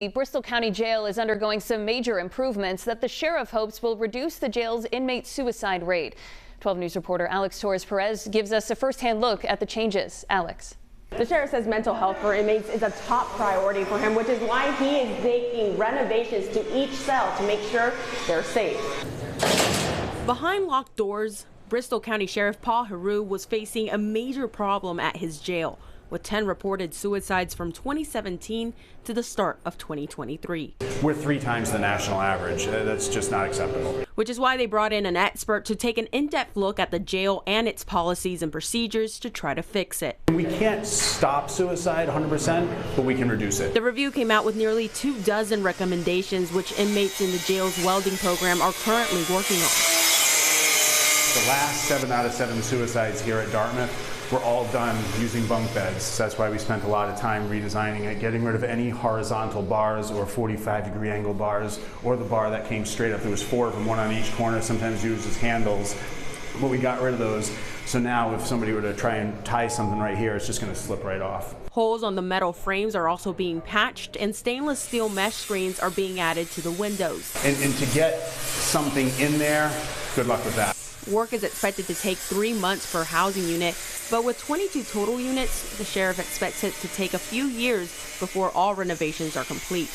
The Bristol County Jail is undergoing some major improvements that the sheriff hopes will reduce the jail's inmate suicide rate. 12 News reporter Torres-Perez gives us a first-hand look at the changes. Alex. The sheriff says mental health for inmates is a top priority for him, which is why he is making renovations to each cell to make sure they're safe. Behind locked doors, Bristol County Sheriff Paul Heroux was facing a major problem at his jail, with 10 reported suicides from 2017 to the start of 2023. We're 3 times the national average. That's just not acceptable. Which is why they brought in an expert to take an in-depth look at the jail and its policies and procedures to try to fix it. We can't stop suicide 100%, but we can reduce it. The review came out with nearly 24 recommendations, which inmates in the jail's welding program are currently working on. The last 7 out of 7 suicides here at Dartmouth were all done using bunk beds. That's why we spent a lot of time redesigning it, getting rid of any horizontal bars or 45-degree angle bars or the bar that came straight up. There was 4 of them, 1 on each corner, sometimes used as handles. But we got rid of those. So now if somebody were to try and tie something right here, it's just going to slip right off. Holes on the metal frames are also being patched, and stainless steel mesh screens are being added to the windows. And to get something in there, good luck with that. Work is expected to take 3 months per housing unit, but with 22 total units, the sheriff expects it to take a few years before all renovations are complete.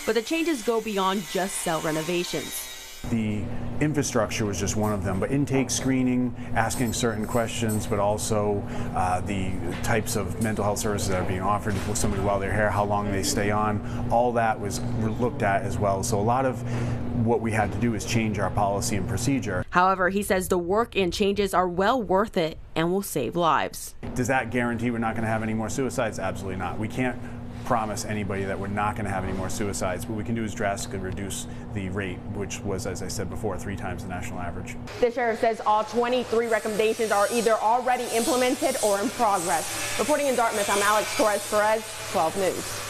But the changes go beyond just cell renovations. The infrastructure was just one of them, but intake screening, asking certain questions, but also the types of mental health services that are being offered with somebody while they're here, how long they stay on, all that was looked at as well. So a lot of what we had to do is change our policy and procedure. However, he says the work and changes are well worth it and will save lives. Does that guarantee we're not going to have any more suicides? Absolutely not. We can't promise anybody that we're not going to have any more suicides. What we can do is drastically reduce the rate, which was, as I said before, 3 times the national average. The sheriff says all 23 recommendations are either already implemented or in progress. Reporting in Dartmouth, I'm Torres-Perez, 12 News.